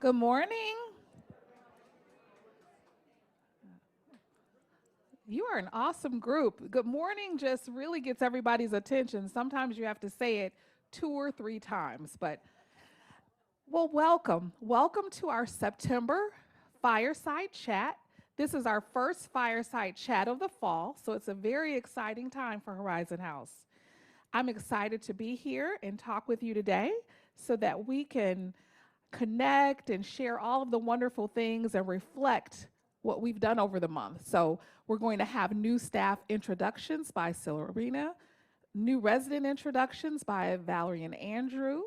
Good morning. You are an awesome group. Good morning just really gets everybody's attention. Sometimes you have to say it 2 or 3 times, but welcome. Welcome to our September Fireside Chat. This is our first Fireside Chat of the fall, so it's a very exciting time for Horizon House. I'm excited to be here and talk with you today so that we can connect and share all of the wonderful things and reflect what we've done over the month. So we're going to have new staff introductions by Silverina, new resident introductions by Valerie and Andrew.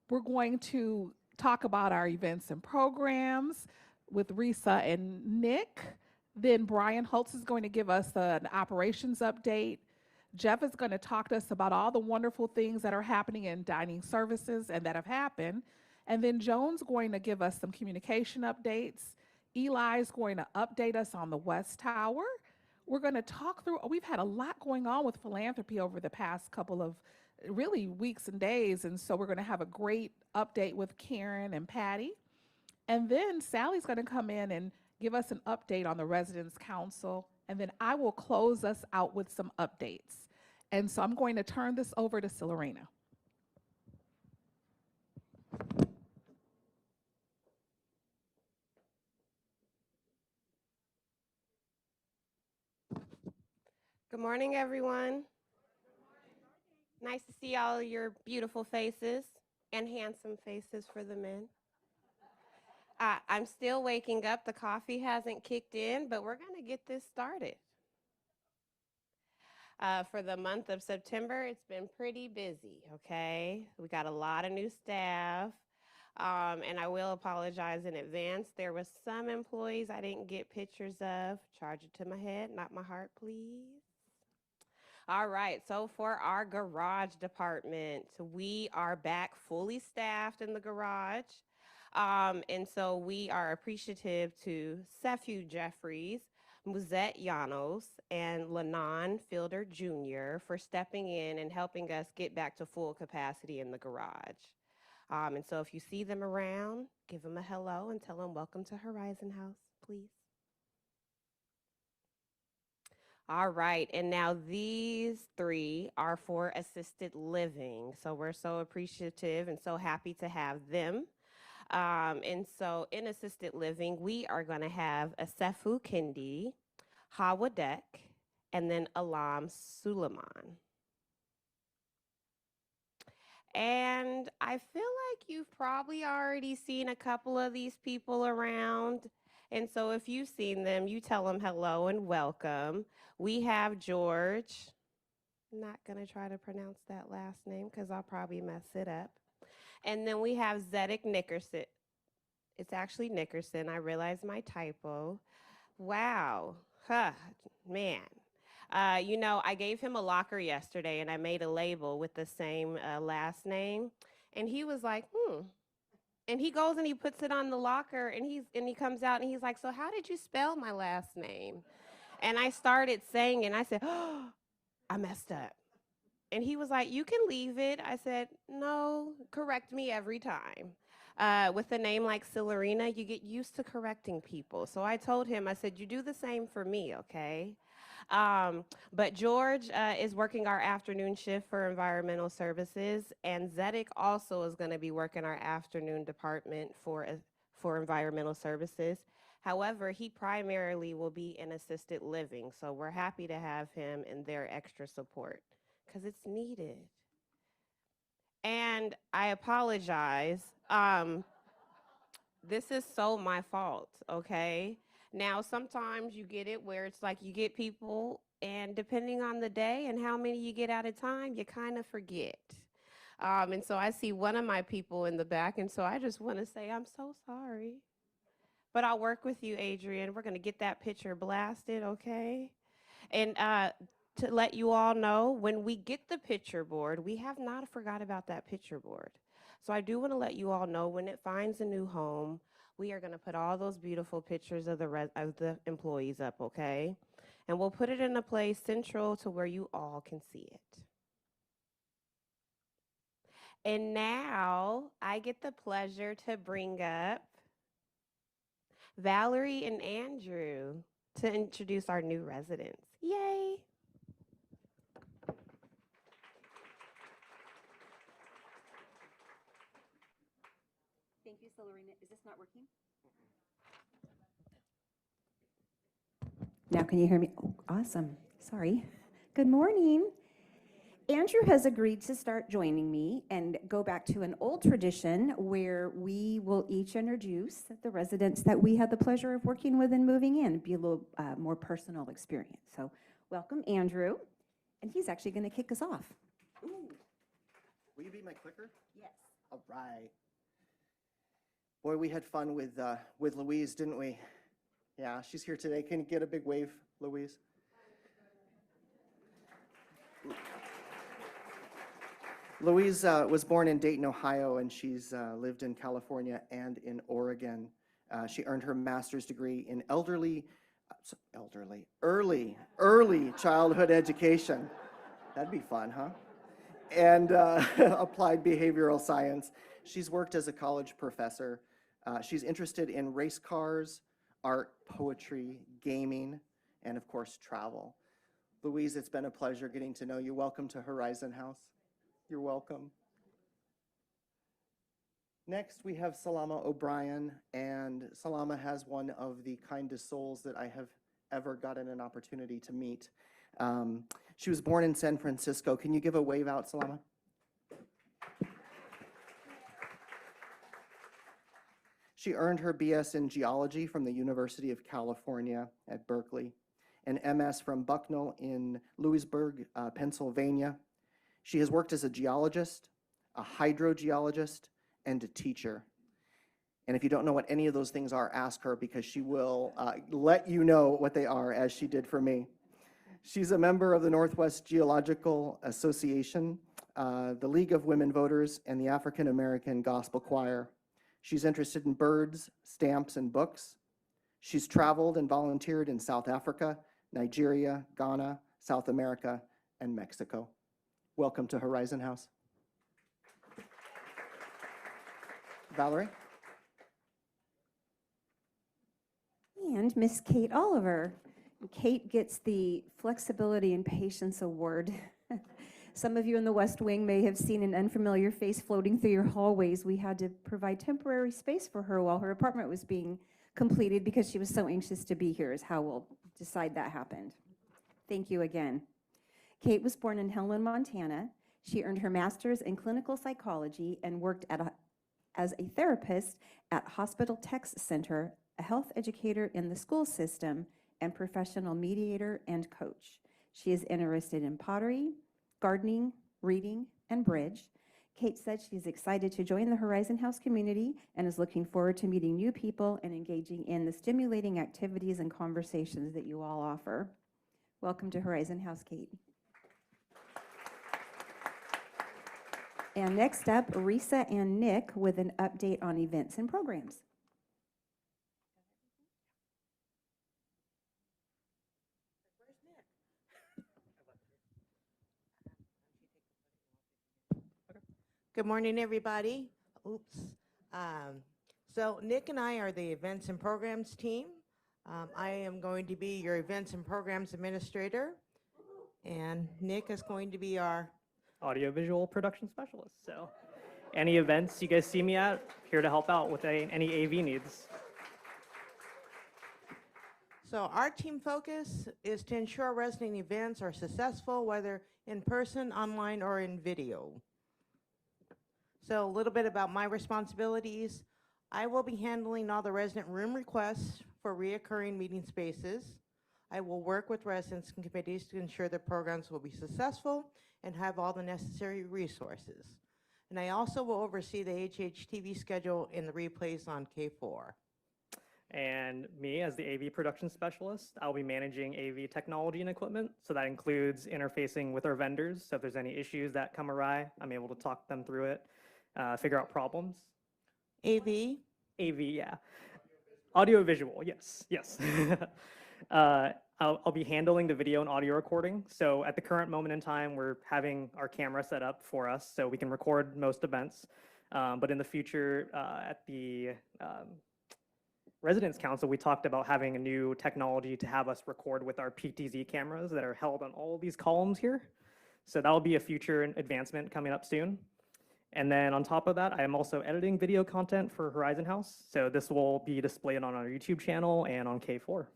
We're going to talk about our events and programs with Risa and Nick. Then Brian Holtz is going to give us an operations update. Jeff is going to talk to us about all the wonderful things that are happening in dining services and that have happened. And then Joan's going to give us some communication updates. Eli's going to update us on the West Tower. We're going to talk through, we've had a lot going on with philanthropy over the past couple of really weeks and days. And so we're going to have a great update with Karen and Patty. And then Sally's going to come in and give us an update on the Residents Council. And then I will close us out with some updates. And so I'm going to turn this over to Silverina. Good morning, everyone. Nice to see all your beautiful faces and handsome faces for the men. I'm still waking up. The coffee hasn't kicked in, but we're going to get this started. For the month of September, it's been pretty busy, okay? We got a lot of new staff, and I will apologize in advance. There was some employees I didn't get pictures of. Charge it to my head, not my heart, please. All right, so for our garage department, we are back fully staffed in the garage. And so we are appreciative to Sefu Jeffries, Muzette Llanos, and Lanon Fielder Jr. for stepping in and helping us get back to full capacity in the garage. And so if you see them around, give them a hello and tell them welcome to Horizon House, please. All right, and now these three are for assisted living. So we're so appreciative and so happy to have them. And so in assisted living, we are going to have Asefu Kindi, Hawa Dek, and then Alam Suleiman. And I feel like you've probably already seen a couple of these people around. And so if you've seen them, you tell them hello and welcome. We have George. I'm not going to try to pronounce that last name because I'll probably mess it up. And then we have Zedek Nickerson. It's actually Nickerson. I realized my typo. Wow. Huh, man. You know, I gave him a locker yesterday and I made a label with the same last name. And he was like, And he goes and he puts it on the locker and he comes out and he's like, so how did you spell my last name? And I started saying it and I said, oh, I messed up. And he was like, you can leave it. I said, no, correct me every time. With a name like Silverina, you get used to correcting people. So I told him, I said, you do the same for me, okay? But George is working our afternoon shift for environmental services, and Zedek also is going to be working our afternoon department for environmental services. However, he primarily will be in assisted living, so we're happy to have him in their extra support because it's needed. And I apologize. This is so my fault, okay? Now, sometimes you get it where it's like you get people, and depending on the day and how many you get at a time, you kind of forget. And so I see one of my people in the back, and so I just want to say, I'm so sorry. But I'll work with you, Adrian. We're going to get that picture blasted, okay? And to let you all know, when we get the picture board, we have not forgot about that picture board. So I do want to let you all know when it finds a new home, we are going to put all those beautiful pictures of the employees up, okay? And we'll put it in a place central to where you all can see it. And now I get the pleasure to bring up Valerie and Andrew to introduce our new residents. Yay! Thank you, Celerina. Is this not working? Now can you hear me? Oh, awesome. Sorry. Good morning. Andrew has agreed to start joining me and go back to an old tradition where we will each introduce the residents that we had the pleasure of working with and moving in. Be a little more personal experience. So welcome, Andrew. And he's actually going to kick us off. Ooh. Will you be my clicker? Yes. All right. Boy, we had fun with Louise, didn't we? Yeah, she's here today. Can you get a big wave, Louise? Louise was born in Dayton, Ohio, and she's lived in California and in Oregon. She earned her master's degree in early childhood education. That'd be fun, huh? And applied behavioral science. She's worked as a college professor. She's interested in race cars, art, poetry, gaming, and of course, travel. Louise, it's been a pleasure getting to know you. Welcome to Horizon House. You're welcome. Next, we have Salama O'Brien, and Salama has one of the kindest souls that I have ever gotten an opportunity to meet. She was born in San Francisco. Can you give a wave out, Salama? She earned her BS in geology from the University of California at Berkeley, an MS from Bucknell in Lewisburg, Pennsylvania. She has worked as a geologist, a hydrogeologist, and a teacher. And if you don't know what any of those things are, ask her because she will let you know what they are, as she did for me. She's a member of the Northwest Geological Association, the League of Women Voters, and the African American Gospel Choir. She's interested in birds, stamps, and books. She's traveled and volunteered in South Africa, Nigeria, Ghana, South America, and Mexico. Welcome to Horizon House. Valerie? And Miss Kate Oliver. Kate gets the Flexibility and Patience Award. Some of you in the West Wing may have seen an unfamiliar face floating through your hallways. We had to provide temporary space for her while her apartment was being completed because she was so anxious to be here, is how we'll decide that happened. Thank you again. Kate was born in Helen, Montana. She earned her master's in clinical psychology and worked as a therapist at Hospital Text Center, a health educator in the school system, and professional mediator and coach. She is interested in pottery, gardening, reading, and bridge. Kate said she's excited to join the Horizon House community and is looking forward to meeting new people and engaging in the stimulating activities and conversations that you all offer. Welcome to Horizon House, Kate. And next up, Risa and Nick with an update on events and programs. Good morning, everybody. Oops. So Nick and I are the events and programs team. I am going to be your events and programs administrator, and Nick is going to be our audiovisual production specialist. So any events you guys see me at, here to help out with any AV needs. So our team focus is to ensure resident events are successful, whether in person, online, or in video. So a little bit about my responsibilities. I will be handling all the resident room requests for reoccurring meeting spaces. I will work with residents and committees to ensure the programs will be successful and have all the necessary resources. And I also will oversee the HHTV schedule and the replays on K4. And me, as the AV production specialist, I'll be managing AV technology and equipment. So that includes interfacing with our vendors. So if there's any issues that come awry, I'm able to talk them through it, figure out problems. AV? AV, yeah. Audio visual, yes, yes. I'll be handling the video and audio recording. So at the current moment in time, we're having our camera set up for us so we can record most events. But in the future, at the Residents Council, we talked about having a new technology to have us record with our PTZ cameras that are held on all of these columns here. So that'll be a future advancement coming up soon. And then on top of that, I am also editing video content for Horizon House. So this will be displayed on our YouTube channel and on K4.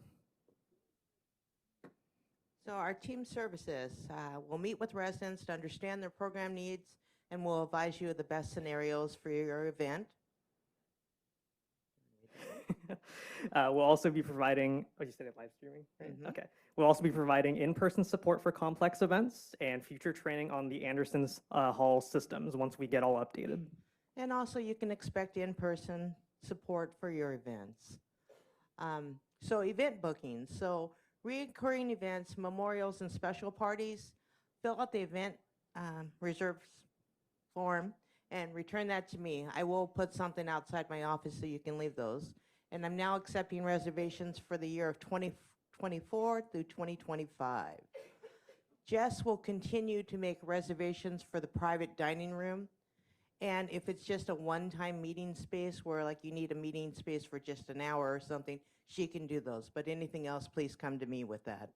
So our team services will meet with residents to understand their program needs and will advise you of the best scenarios for your event. We'll also be providing, oh, you said it live streaming? Right? Mhm. Okay. We'll also be providing in-person support for complex events and future training on the Anderson's Hall systems once we get all updated. And also you can expect in-person support for your events. So event bookings. So recurring events, memorials, and special parties, fill out the event reserves form and return that to me. I will put something outside my office so you can leave those. And I'm now accepting reservations for the year of 2024 through 2025. Jess will continue to make reservations for the private dining room. And if it's just a one-time meeting space where like you need a meeting space for just an hour or something, she can do those. But anything else, please come to me with that.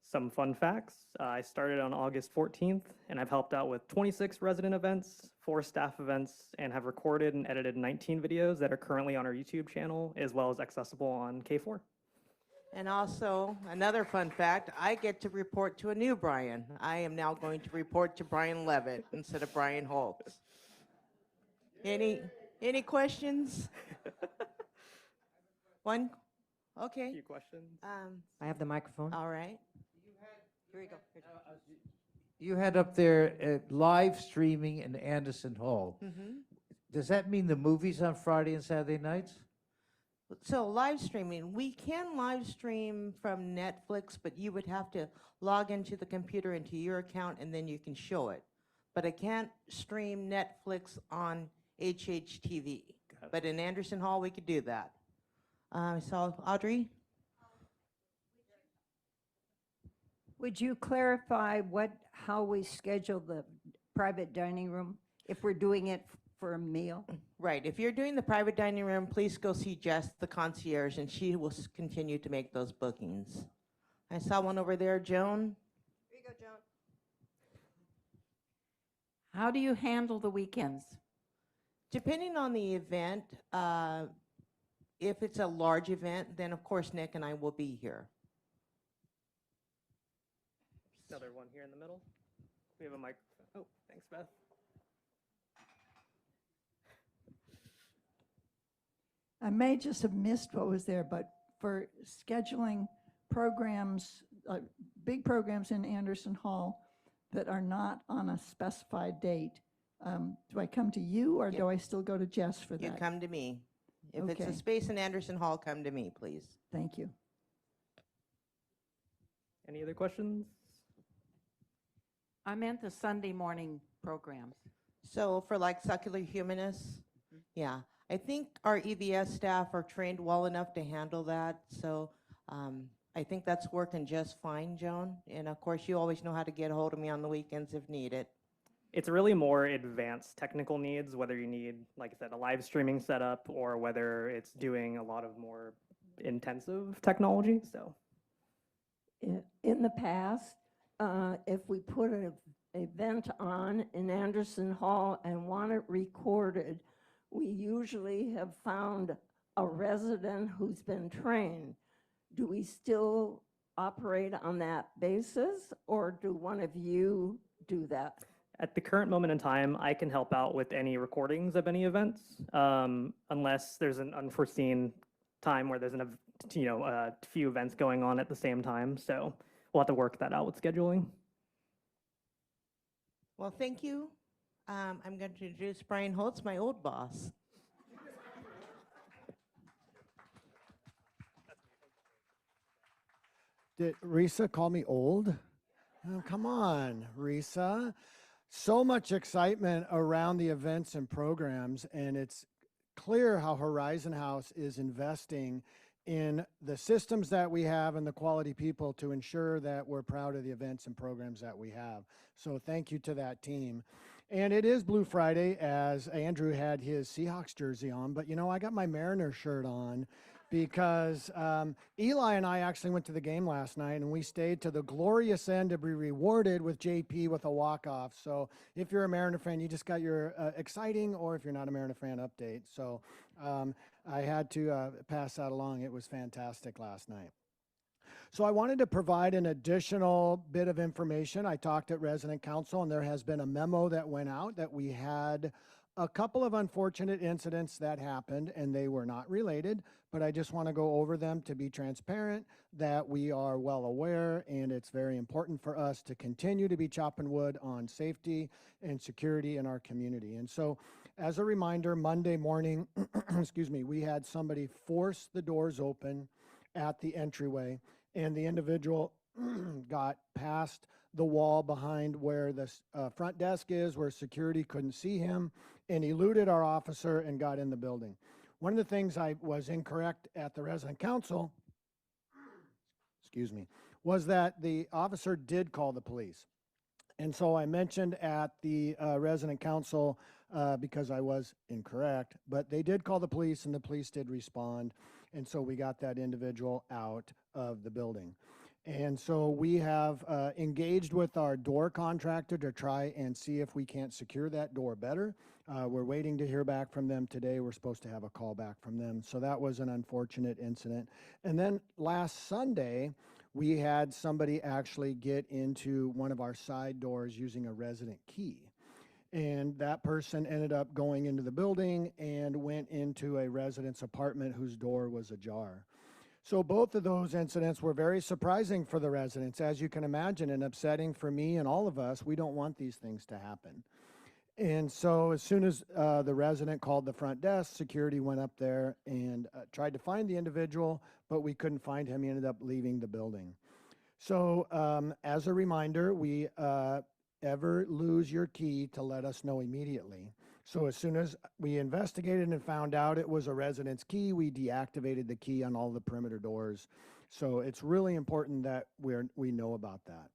Some fun facts. I started on August 14th, and I've helped out with 26 resident events, 4 staff events, and have recorded and edited 19 videos that are currently on our YouTube channel, as well as accessible on K4. And also, another fun fact, I get to report to a new Brian. I am now going to report to Brian Levitt instead of Brian Holtz. Any questions? One? A Okay. few questions. I have the microphone. All right. Here we go. You had up there live streaming in Anderson Hall. Mm-hmm. Does that mean the movies on Friday and Saturday nights? So live streaming, we can live stream from Netflix, but you would have to log into the computer into your account and then you can show it. But I can't stream Netflix on HHTV. But in Anderson Hall, we could do that. So Audrey? Would you clarify how we schedule the private dining room if we're doing it for a meal? Right, if you're doing the private dining room, please go see Jess, the concierge, and she will continue to make those bookings. I saw one over there, Joan. Here you go, Joan. How do you handle the weekends? Depending on the event, if it's a large event, then of course Nick and I will be here. Another one here in the middle. We have a microphone. Oh, thanks, Beth. I may just have missed what was there, but for scheduling programs, big programs in Anderson Hall that are not on a specified date, do I come to you or do I still go to Jess for You that? come to me. If it's a Okay. space in Anderson Hall, come to me, please. Thank you. Any other questions? I meant the Sunday morning programs. So for like succular humanists, yeah, I think our EVS staff are trained well enough to handle that. So I think that's working just fine, Joan. And of course, you always know how to get a hold of me on the weekends if needed. It's really more advanced technical needs, whether you need, like I said, a live streaming setup or whether it's doing a lot of more intensive technology. So In the past, if we put an event on in Anderson Hall and want it recorded, we usually have found a resident who's been trained. Do we still operate on that basis, or do one of you do that? at the current moment in time, I can help out with any recordings of any events, unless there's an unforeseen time where there's a few events going on at the same time. So we'll have to work that out with scheduling. Well, thank you. I'm going to introduce Brian Holtz, my old boss. Did Risa call me old? Oh, come on, Risa. So much excitement around the events and programs, and it's clear how Horizon House is investing in the systems that we have and the quality people to ensure that we're proud of the events and programs that we have. So thank you to that team. And it is Blue Friday, as Andrew had his Seahawks jersey on, but you know, I got my Mariner shirt on because Eli and I actually went to the game last night, and we stayed to the glorious end to be rewarded with JP with a walk-off. So if you're a Mariner fan, you just got your exciting, or if you're not a Mariner fan, update. So I had to pass that along. It was fantastic last night. So I wanted to provide an additional bit of information. I talked at resident council, and there has been a memo that went out that we had a couple of unfortunate incidents that happened, and they were not related, but I just want to go over them to be transparent, that we are well aware, and it's very important for us to continue to be chopping wood on safety and security in our community. And so as a reminder, Monday morning, excuse me, we had somebody force the doors open at the entryway, and the individual got past the wall behind where the front desk is, where security couldn't see him, and eluded our officer and got in the building. One of the things I was incorrect at the resident council, excuse me, was that the officer did call the police. And so I mentioned at the resident council, because I was incorrect, but they did call the police, and the police did respond. And so we got that individual out of the building. And so we have engaged with our door contractor to try and see if we can't secure that door better. We're waiting to hear back from them today. We're supposed to have a call back from them. So that was an unfortunate incident. And then last Sunday, we had somebody actually get into one of our side doors using a resident key. And that person ended up going into the building and went into a resident's apartment whose door was ajar. So both of those incidents were very surprising for the residents, as you can imagine, and upsetting for me and all of us. We don't want these things to happen. And so as soon as the resident called the front desk, security went up there and tried to find the individual, but we couldn't find him. He ended up leaving the building. So as a reminder, we ever lose your key to let us know immediately. So as soon as we investigated and found out it was a resident's key, we deactivated the key on all the perimeter doors. So it's really important that we know about that.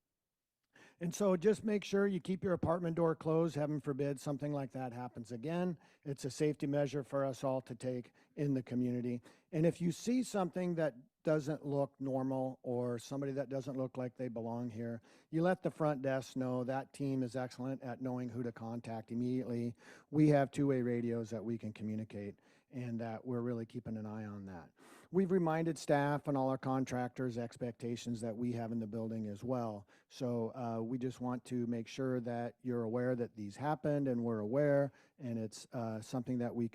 And so just make sure you keep your apartment door closed. Heaven forbid something like that happens again. It's a safety measure for us all to take in the community. And if you see something that doesn't look normal, or somebody that doesn't look like they belong here, you let the front desk know. That team is excellent at knowing who to contact immediately. We have two-way radios that we can communicate, and that we're really keeping an eye on that. We've reminded staff and all our contractors expectations that we have in the building as well. So we just want to make sure that you're aware that these happened, and we're aware, and it's something that we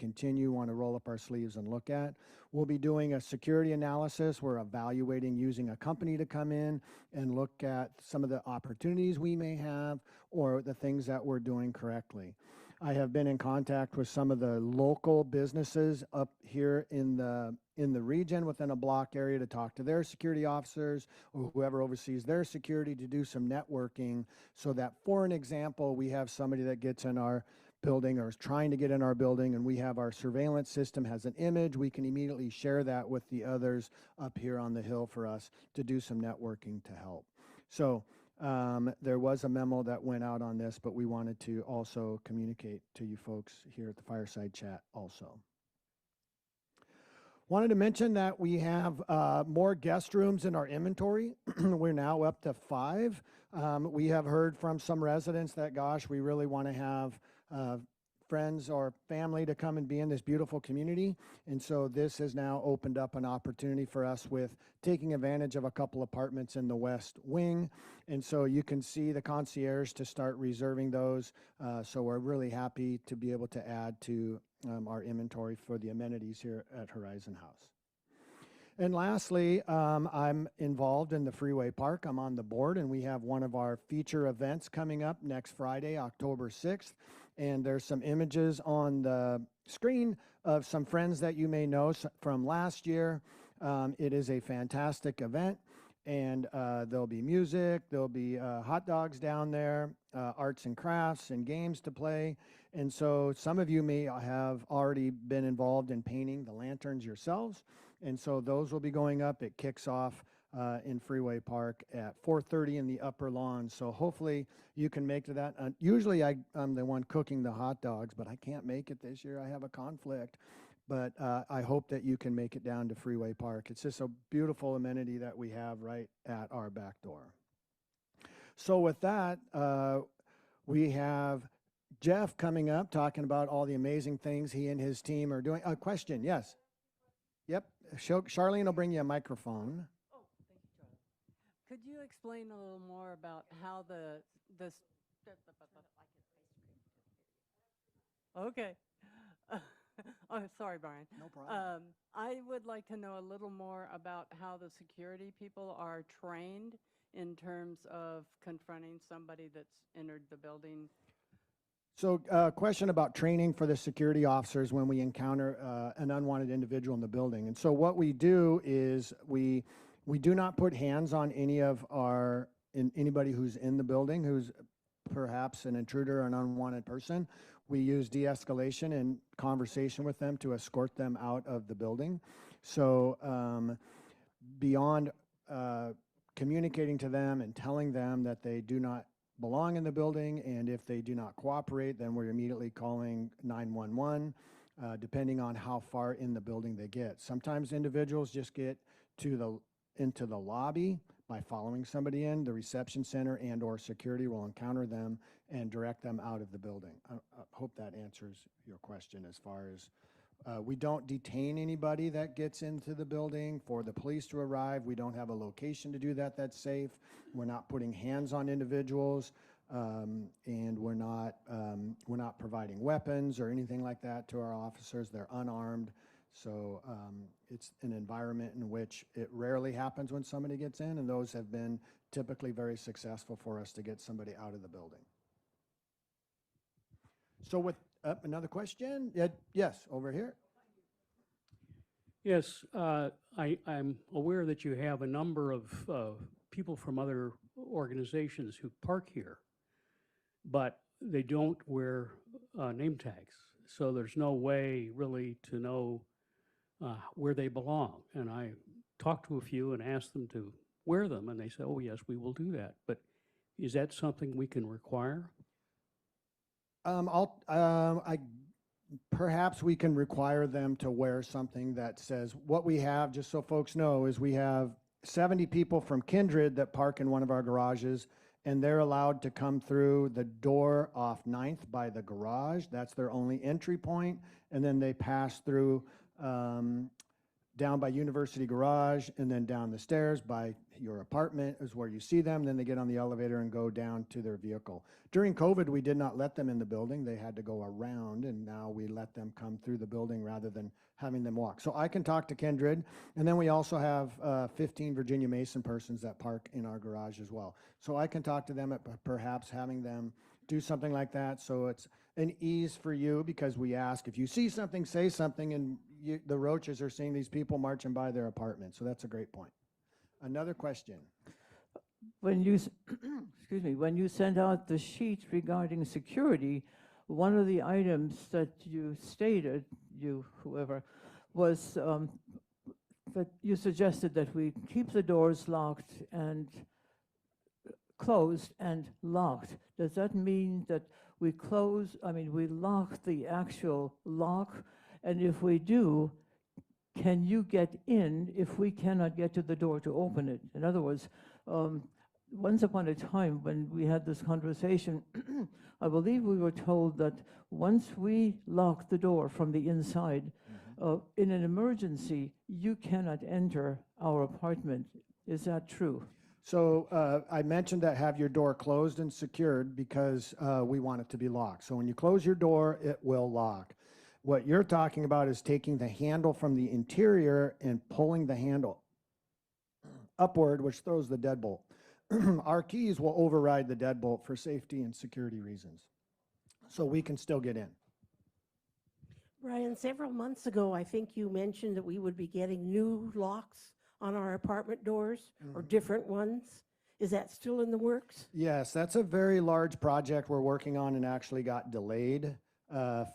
want to roll up our sleeves and look at. We'll be doing a security analysis. We're evaluating using a company to come in and look at some of the opportunities we may have, or the things that we're doing correctly. I have been in contact with some of the local businesses up here in the region within a block area to talk to their security officers or whoever oversees their security to do some networking, so that, for an example, we have somebody that gets in our building or is trying to get in our building, and we have our surveillance system has an image, we can immediately share that with the others up here on the hill for us to do some networking to help. So there was a memo that went out on this, but we wanted to also communicate to you folks here at the Fireside Chat also. Wanted to mention that we have more guest rooms in our inventory. We're now up to 5. We have heard from some residents that, gosh, we really want to have friends or family to come and be in this beautiful community. And so this has now opened up an opportunity for us with taking advantage of a couple apartments in the west wing. And so you can see the concierge to start reserving those. So we're really happy to be able to add to our inventory for the amenities here at Horizon House. And lastly, I'm involved in the Freeway Park. I'm on the board, and we have one of our feature events coming up next Friday, October 6th. And there's some images on the screen of some friends that you may know from last year. It is a fantastic event, and there'll be music, there'll be hot dogs down there, arts and crafts and games to play. And so some of you may have already been involved in painting the lanterns yourselves. And so those will be going up. It kicks off in Freeway Park at 4:30 in the upper lawn. So hopefully you can make to that. Usually I'm the one cooking the hot dogs, but I can't make it this year. I have a conflict. But I hope that you can make it down to Freeway Park. It's just a beautiful amenity that we have right at our back door. So with that, we have Jeff coming up talking about all the amazing things he and his team are doing. A question, yes. Yep, Charlene will bring you a microphone. Oh, thank you, Charlie. Could you explain a little more about how this? Okay. Oh, sorry, Brian. No problem. I would like to know a little more about how the security people are trained in terms of confronting somebody that's entered the building. So question about training for the security officers when we encounter an unwanted individual in the building. And so what we do is we do not put hands on anybody who's in the building who's perhaps an intruder or an unwanted person. We use de-escalation and conversation with them to escort them out of the building. So beyond communicating to them and telling them that they do not belong in the building, and if they do not cooperate, then we're immediately calling 911, depending on how far in the building they get. Sometimes individuals just get into the lobby by following somebody in. The reception center and or security will encounter them and direct them out of the building. I hope that answers your question as far as we don't detain anybody that gets into the building for the police to arrive. We don't have a location to do that that's safe. We're not putting hands on individuals, and we're not providing weapons or anything like that to our officers. They're unarmed. So it's an environment in which it rarely happens when somebody gets in, and those have been typically very successful for us to get somebody out of the building. So with another question? Yes, over here. Yes, I'm aware that you have a number of people from other organizations who park here, but they don't wear name tags. So there's no way really to know where they belong. And I talked to a few and asked them to wear them, and they said, oh, yes, we will do that. But is that something we can require? Perhaps we can require them to wear something that says, what we have, just so folks know, is we have 70 people from Kindred that park in one of our garages, and they're allowed to come through the door off 9th by the garage. That's their only entry point. And then they pass through down by University Garage, and then down the stairs by your apartment is where you see them. Then they get on the elevator and go down to their vehicle. During COVID, we did not let them in the building. They had to go around, and now we let them come through the building rather than having them walk. So I can talk to Kindred, and then we also have 15 Virginia Mason persons that park in our garage as well. So I can talk to them at perhaps having them do something like that. So it's an ease for you, because we ask, if you see something, say something, and the roaches are seeing these people marching by their apartment. So that's a great point. Another question. When you, excuse me, when you sent out the sheet regarding security, one of the items that you stated, whoever, was that you suggested that we keep the doors locked and closed and locked. Does that mean that we we lock the actual lock? And if we do, can you get in if we cannot get to the door to open it? In other words, once upon a time when we had this conversation, I believe we were told that once we lock the door from the inside, in an emergency, you cannot enter our apartment. Is that true? So I mentioned that have your door closed and secured because we want it to be locked. So when you close your door, it will lock. What you're talking about is taking the handle from the interior and pulling the handle upward, which throws the deadbolt. Our keys will override the deadbolt for safety and security reasons. So we can still get in. Brian, several months ago, I think you mentioned that we would be getting new locks on our apartment doors, or different ones. Is that still in the works? Yes, that's a very large project we're working on and actually got delayed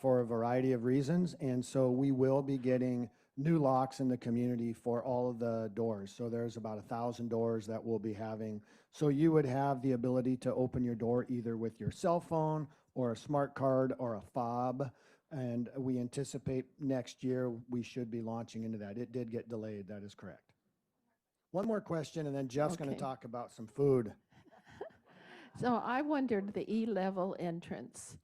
for a variety of reasons. And so we will be getting new locks in the community for all of the doors. So there's about 1,000 doors that we'll be having. So you would have the ability to open your door either with your cell phone or a smart card or a fob. And we anticipate next year we should be launching into that. It did get delayed, that is correct. One more question, and then Jeff's going to Okay. talk about some food. So I wondered the E-level entrance.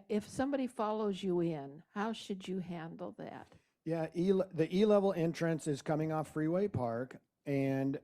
If somebody follows you in, how should you handle that? Yeah, the E-level entrance is coming off Freeway Park, and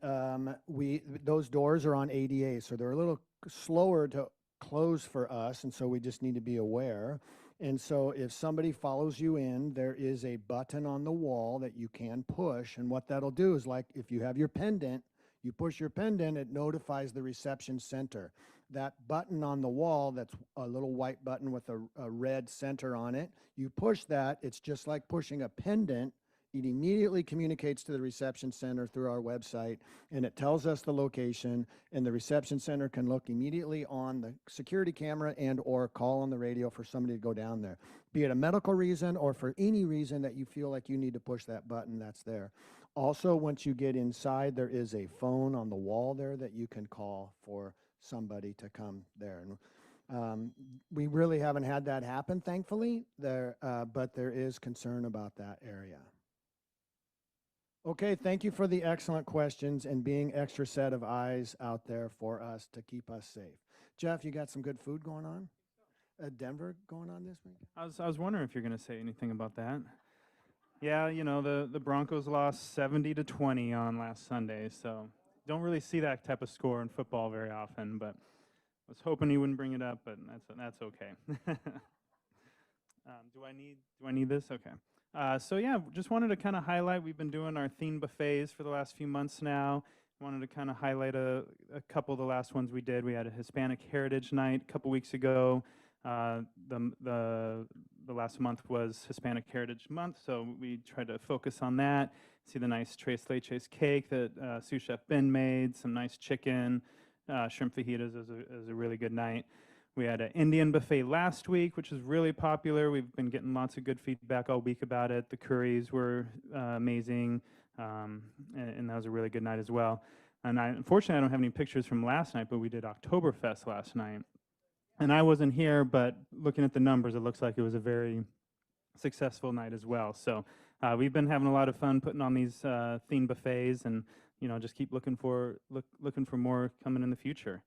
those doors are on ADA, so they're a little slower to close for us, and so we just need to be aware. And so if somebody follows you in, there is a button on the wall that you can push, and what that'll do is, like if you have your pendant, you push your pendant, it notifies the reception center. That button on the wall, that's a little white button with a red center on it, you push that, it's just like pushing a pendant. It immediately communicates to the reception center through our website, and it tells us the location, and the reception center can look immediately on the security camera and or call on the radio for somebody to go down there. Be it a medical reason or for any reason that you feel like you need to push that button, that's there. Also, once you get inside, there is a phone on the wall there that you can call for somebody to come there. And we really haven't had that happen, thankfully, but there is concern about that area. Okay, thank you for the excellent questions and being extra set of eyes out there for us to keep us safe. Jeff, you got some good food going on? Denver going on this week? I was wondering if you're going to say anything about that. Yeah, you know, the Broncos lost 70-20 on last Sunday, so don't really see that type of score in football very often, but I was hoping you wouldn't bring it up, but that's okay. Do I need this? Okay. So yeah, just wanted to kind of highlight, we've been doing our theme buffets for the last few months now. Wanted to kind of highlight a couple of the last ones we did. We had a Hispanic Heritage Night a couple weeks ago. The last month was Hispanic Heritage Month, so we tried to focus on that. See the nice tres leches cake that sous chef Ben made, some nice chicken, shrimp fajitas is a really good night. We had an Indian buffet last week, which was really popular. We've been getting lots of good feedback all week about it. The curries were amazing, and that was a really good night as well. And unfortunately, I don't have any pictures from last night, but we did Oktoberfest last night. And I wasn't here, but looking at the numbers, it looks like it was a very successful night as well. So we've been having a lot of fun putting on these themed buffets, and just keep looking for more coming in the future.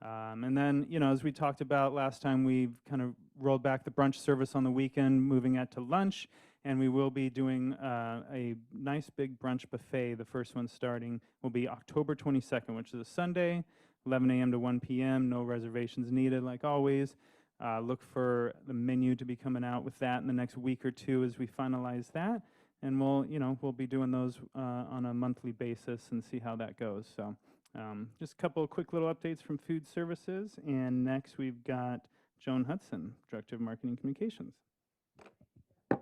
And then, as we talked about last time, we've kind of rolled back the brunch service on the weekend, moving it to lunch, and we will be doing a nice big brunch buffet. The first one starting will be October 22nd, which is a Sunday, 11 a.m. to 1 p.m. No reservations needed, like always. Look for the menu to be coming out with that in the next week or two as we finalize that, and we'll be doing those on a monthly basis and see how that goes. So. Just a couple of quick little updates from food services, and next we've got Joan Hudson, Director of Marketing Communications. Hi,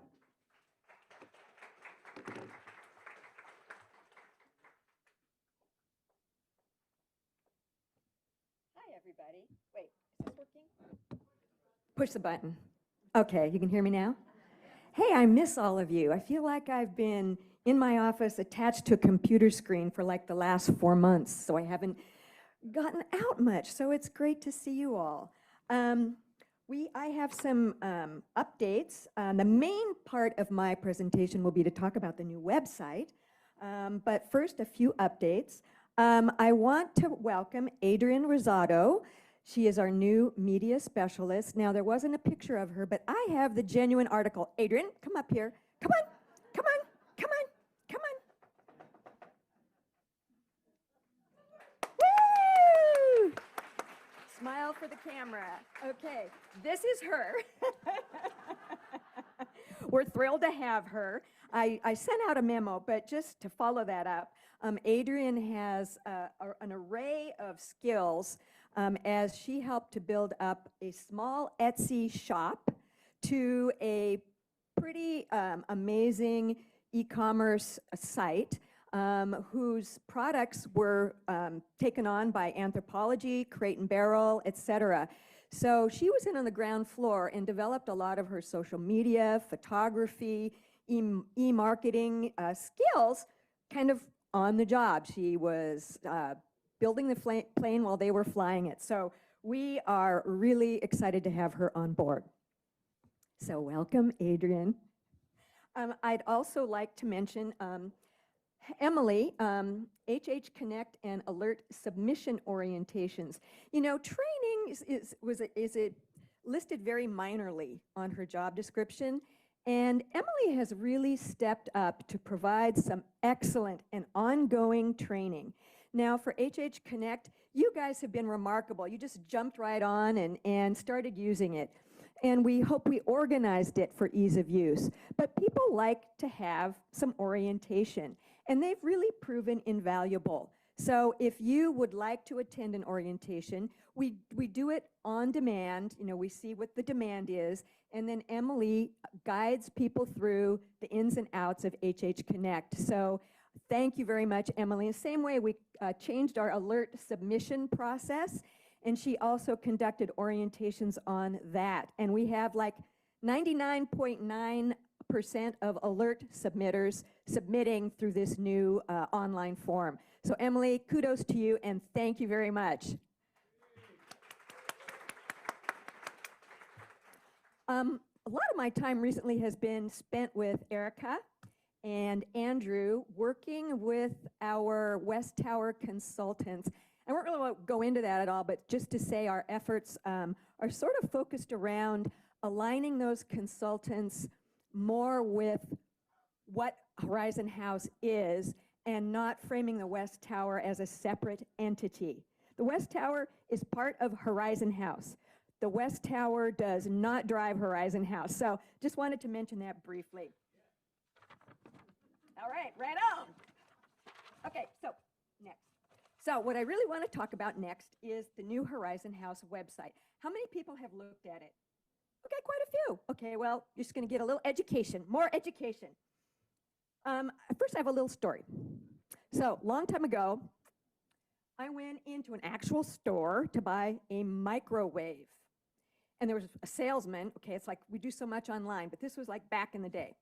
everybody. Wait, is this working? Push the button. Okay, you can hear me now? Hey, I miss all of you. I feel like I've been in my office attached to a computer screen for like the last 4 months, so I haven't gotten out much, so it's great to see you all. I have some updates. The main part of my presentation will be to talk about the new website, but first a few updates. I want to welcome Adrienne Rosado. She is our new media specialist. Now, there wasn't a picture of her, but I have the genuine article. Adrienne, come up here. Come on, come on, come on, come on. Woo! Smile for the camera. Okay, this is her. We're thrilled to have her. I sent out a memo, but just to follow that up, Adrienne has an array of skills as she helped to build up a small Etsy shop to a pretty amazing e-commerce site whose products were taken on by Anthropologie, Crate and Barrel, etc. So she was in on the ground floor and developed a lot of her social media, photography, e-marketing skills kind of on the job. She was building the plane while they were flying it. So we are really excited to have her on board. So welcome, Adrian. I'd also like to mention Emily, HH Connect and Alert Submission Orientations. You know, training is listed very minorly on her job description, and Emily has really stepped up to provide some excellent and ongoing training. Now for HH Connect, you guys have been remarkable. You just jumped right on and started using it. And we hope we organized it for ease of use. But people like to have some orientation, and they've really proven invaluable. So if you would like to attend an orientation, we do it on demand. You know, we see what the demand is, and then Emily guides people through the ins and outs of HH Connect. So thank you very much, Emily. The same way we changed our alert submission process, and she also conducted orientations on that. And we have like 99.9% of alert submitters submitting through this new online form. So Emily, kudos to you and thank you very much. A lot of my time recently has been spent with Erica and Andrew working with our West Tower consultants. I won't really want to go into that at all, but just to say our efforts are sort of focused around aligning those consultants more with what Horizon House is and not framing the West Tower as a separate entity. The West Tower is part of Horizon House. The West Tower does not drive Horizon House. So just wanted to mention that briefly. All right, right on. Okay, so next. So what I really want to talk about next is the new Horizon House website. How many people have looked at it? Okay, quite a few. Okay, well, you're just going to get a little education, more education. First, I have a little story. So, long time ago, I went into an actual store to buy a microwave. And there was a salesman. Okay, it's like we do so much online, but this was like back in the day.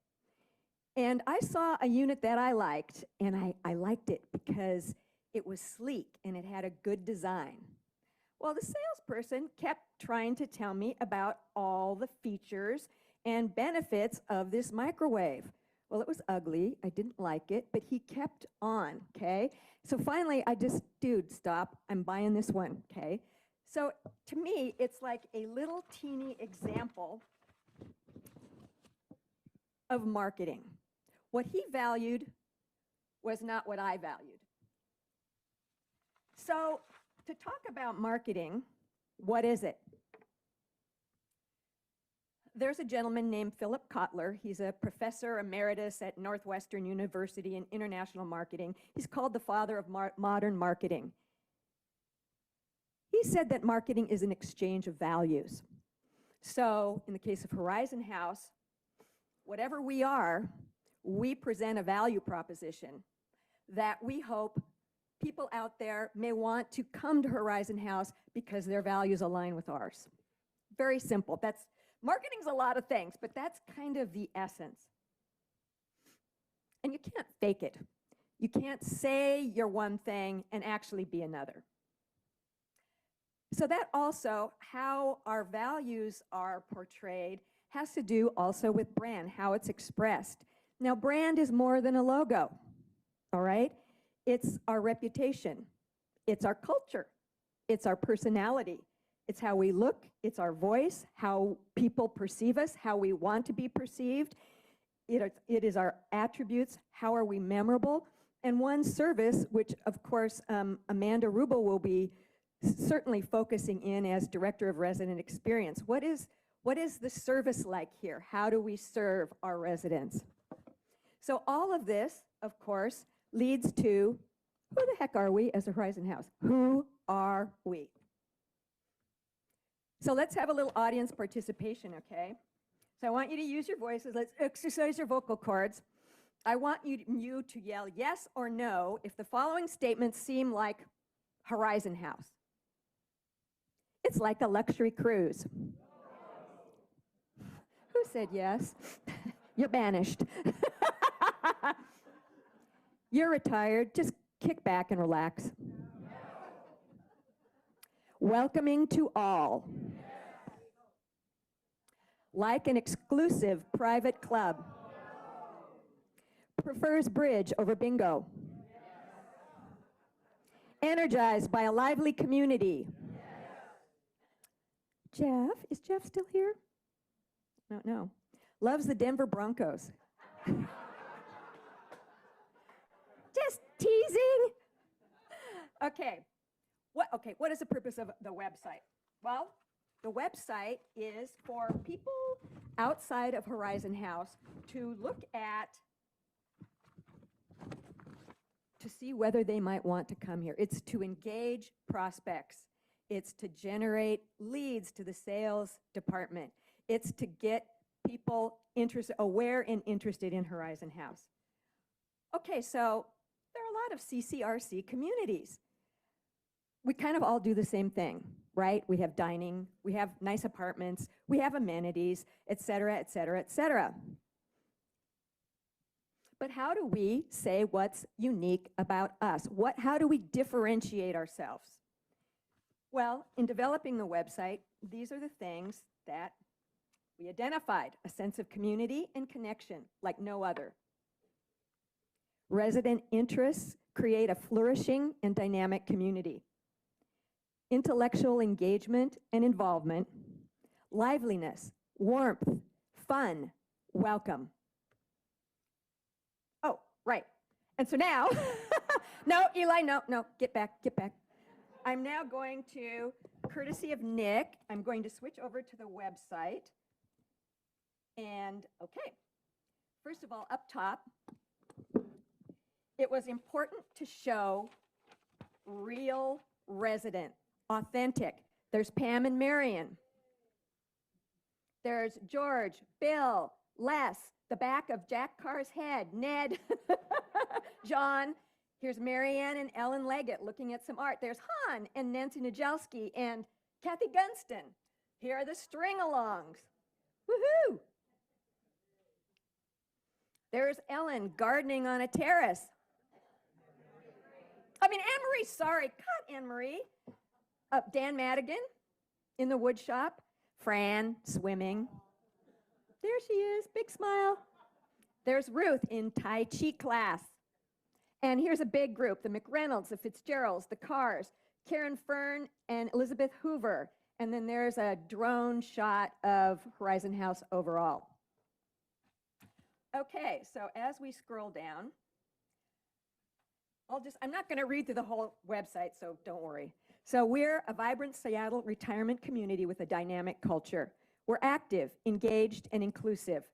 And I saw a unit that I liked, and I liked it because it was sleek and it had a good design. Well, the salesperson kept trying to tell me about all the features and benefits of this microwave. Well, it was ugly. I didn't like it, but he kept on, okay? So finally, I just, dude, stop. I'm buying this one, okay? So to me, it's like a little teeny example of marketing. What he valued was not what I valued. So to talk about marketing, what is it? There's a gentleman named Philip Kotler. He's a professor emeritus at Northwestern University in international marketing. He's called the father of modern marketing. He said that marketing is an exchange of values. So in the case of Horizon House, whatever we are, we present a value proposition that we hope people out there may want to come to Horizon House because their values align with ours. Very simple. Marketing's a lot of things, but that's kind of the essence. And you can't fake it. You can't say you're one thing and actually be another. So that also, how our values are portrayed, has to do also with brand, how it's expressed. Now, brand is more than a logo, all right? It's our reputation. It's our culture. It's our personality. It's how we look. It's our voice, how people perceive us, how we want to be perceived. It is our attributes. How are we memorable? And one service, which of course Amanda Rubel will be certainly focusing in as Director of Resident Experience. What is the service like here? How do we serve our residents? So all of this, of course, leads to, who the heck are we as a Horizon House? Who are we? So let's have a little audience participation, okay? So I want you to use your voices. Let's exercise your vocal cords. I want you to yell yes or no if the following statements seem like Horizon House. It's like a luxury cruise. Who said yes? You're banished. You're retired. Just kick back and relax. Welcoming to all. Like an exclusive private club. Prefers bridge over bingo. Energized by a lively community. Jeff, is Jeff still here? No. Loves the Denver Broncos. Just teasing. Okay, what is the purpose of the website? Well, the website is for people outside of Horizon House to look at, to see whether they might want to come here. It's to engage prospects. It's to generate leads to the sales department. It's to get people aware and interested in Horizon House. Okay, so there are a lot of CCRC communities. We kind of all do the same thing, right? We have dining, we have nice apartments, we have amenities, et cetera, et cetera, et cetera. But how do we say what's unique about us? How do we differentiate ourselves? Well, in developing the website, these are the things that we identified: a sense of community and connection like no other. Resident interests create a flourishing and dynamic community. Intellectual engagement and involvement, liveliness, warmth, fun, welcome. Oh, right. And so now, no, Eli, no, get back. I'm now going to, courtesy of Nick, I'm going to switch over to the website. And okay, first of all, up top, it was important to show real resident, authentic. There's Pam and Marion. There's George, Bill, Les, the back of Jack Carr's head, Ned, John. Here's Marianne and Ellen Leggett looking at some art. There's Han and Nancy Najelski and Kathy Gunston. Here are the string-alongs. Woohoo! There's Ellen gardening on a terrace. Anne-Marie, sorry, cut Anne-Marie. Dan Madigan in the wood shop. Fran swimming. There she is, big smile. There's Ruth in Tai Chi class. And here's a big group, the McReynolds, the Fitzgeralds, the Carrs, Karen Fern and Elizabeth Hoover. And then there's a drone shot of Horizon House overall. Okay, so as we scroll down, I'm not going to read through the whole website, so don't worry. So we're a vibrant Seattle retirement community with a dynamic culture. We're active, engaged, and inclusive.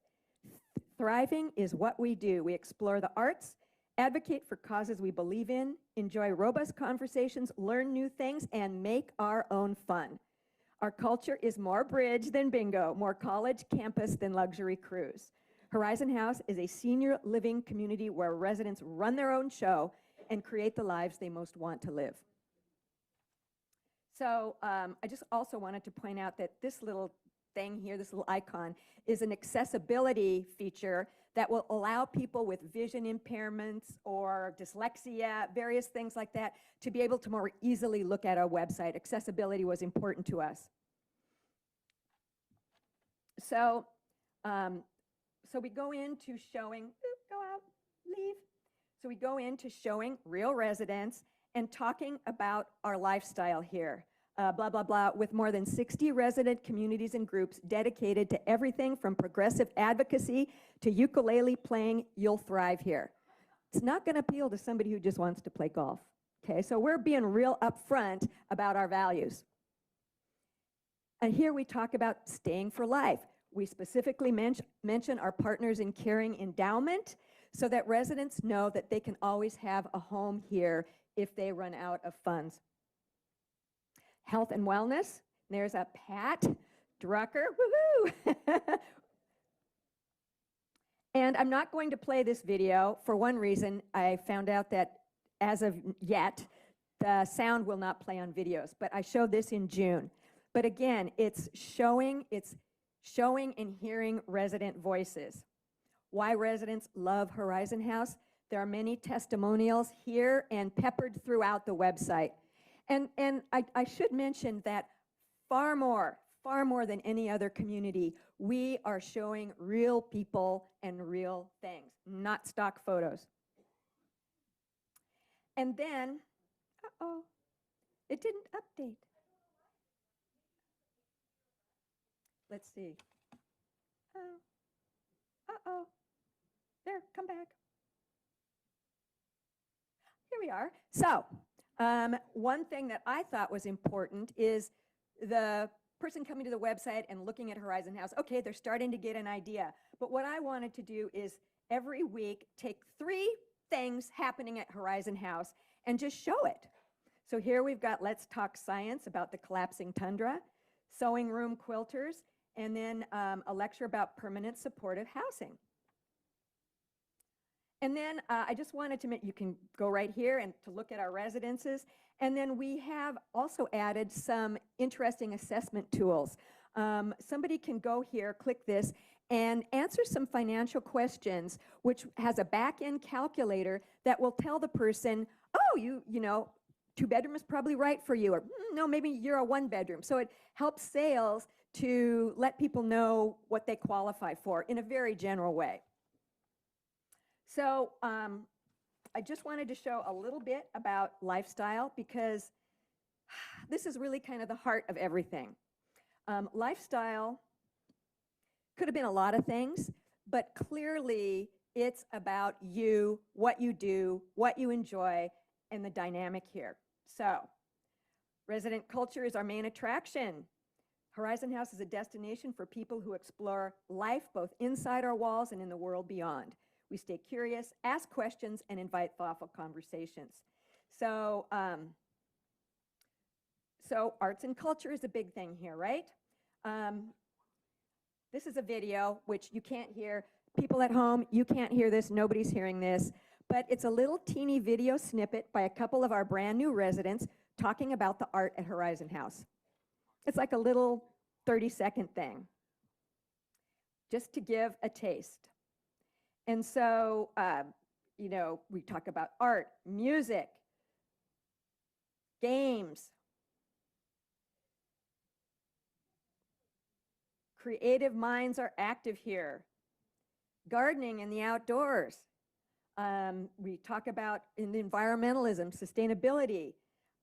Thriving is what we do. We explore the arts, advocate for causes we believe in, enjoy robust conversations, learn new things, and make our own fun. Our culture is more bridge than bingo, more college campus than luxury cruise. Horizon House is a senior living community where residents run their own show and create the lives they most want to live. So I just also wanted to point out that this little thing here, this little icon, is an accessibility feature that will allow people with vision impairments or dyslexia, various things like that, to be able to more easily look at our website. Accessibility was important to us. So, we go into showing, go out, leave. So we go into showing real residents and talking about our lifestyle here. Blah, blah, blah, with more than 60 resident communities and groups dedicated to everything from progressive advocacy to ukulele playing. You'll thrive here. It's not going to appeal to somebody who just wants to play golf. Okay, so we're being real upfront about our values. And here we talk about staying for life. We specifically mention our Partners in Caring endowment so that residents know that they can always have a home here if they run out of funds. Health and wellness, there's a Pat Drucker, woohoo! And I'm not going to play this video for one reason. I found out that as of yet, the sound will not play on videos, but I showed this in June. But again, it's showing and hearing resident voices. why residents love Horizon House. There are many testimonials here and peppered throughout the website. And I should mention that far more than any other community, we are showing real people and real things, not stock photos. And then, uh-oh, it didn't update. Let's see. Uh-oh. There, come back. Here we are. So, one thing that I thought was important is the person coming to the website and looking at Horizon House. Okay, they're starting to get an idea. But what I wanted to do is every week take 3 things happening at Horizon House and just show it. So here we've got Let's Talk Science about the collapsing tundra, sewing room quilters, and then a lecture about permanent supportive housing. And then I just wanted to you can go right here and to look at our residences. And then we have also added some interesting assessment tools. Somebody can go here, click this, and answer some financial questions, which has a back-end calculator that will tell the person, oh, you know, 2-bedroom is probably right for you, or no, maybe you're a 1-bedroom. So it helps sales to let people know what they qualify for in a very general way. So I just wanted to show a little bit about lifestyle because this is really kind of the heart of everything. Lifestyle could have been a lot of things, but clearly it's about you, what you do, what you enjoy, and the dynamic here. So resident culture is our main attraction. Horizon House is a destination for people who explore life both inside our walls and in the world beyond. We stay curious, ask questions, and invite thoughtful conversations. So, so arts and culture is a big thing here, right? This is a video, which you can't hear. People at home, you can't hear this. Nobody's hearing this. But it's a little teeny video snippet by a couple of our brand new residents talking about the art at Horizon House. It's like a little 30-second thing, just to give a taste. And so, you know, we talk about art, music, games, creative minds are active here, gardening and the outdoors. We talk about environmentalism, sustainability,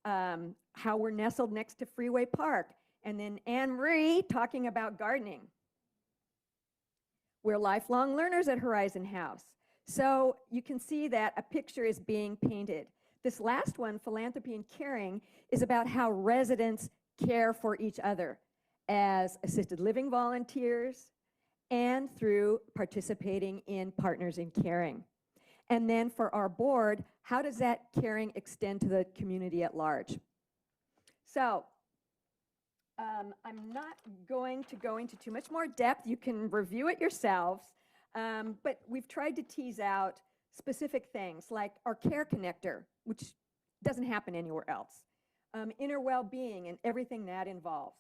how we're nestled next to Freeway Park, and then Anne Marie talking about gardening. We're lifelong learners at Horizon House. So you can see that a picture is being painted. This last one, Philanthropy and Caring, is about how residents care for each other as assisted living volunteers and through participating in Partners in Caring. And then for our board, how does that caring extend to the community at large? So I'm not going to go into too much more depth. You can review it yourselves. But we've tried to tease out specific things like our care connector, which doesn't happen anywhere else. Inner well-being and everything that involves.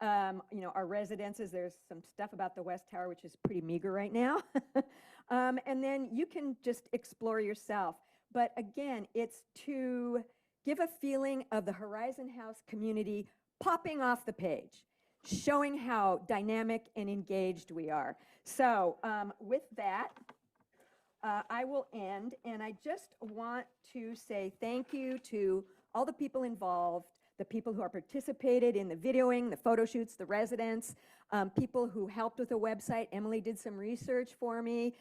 You know, our residences, there's some stuff about the West Tower, which is pretty meager right now. And then you can just explore yourself. But again, it's to give a feeling of the Horizon House community popping off the page, showing how dynamic and engaged we are. So with that, I will end, and I just want to say thank you to all the people involved, the people who are participated in the videoing, the photo shoots, the residents, people who helped with the website. Emily did some research for me,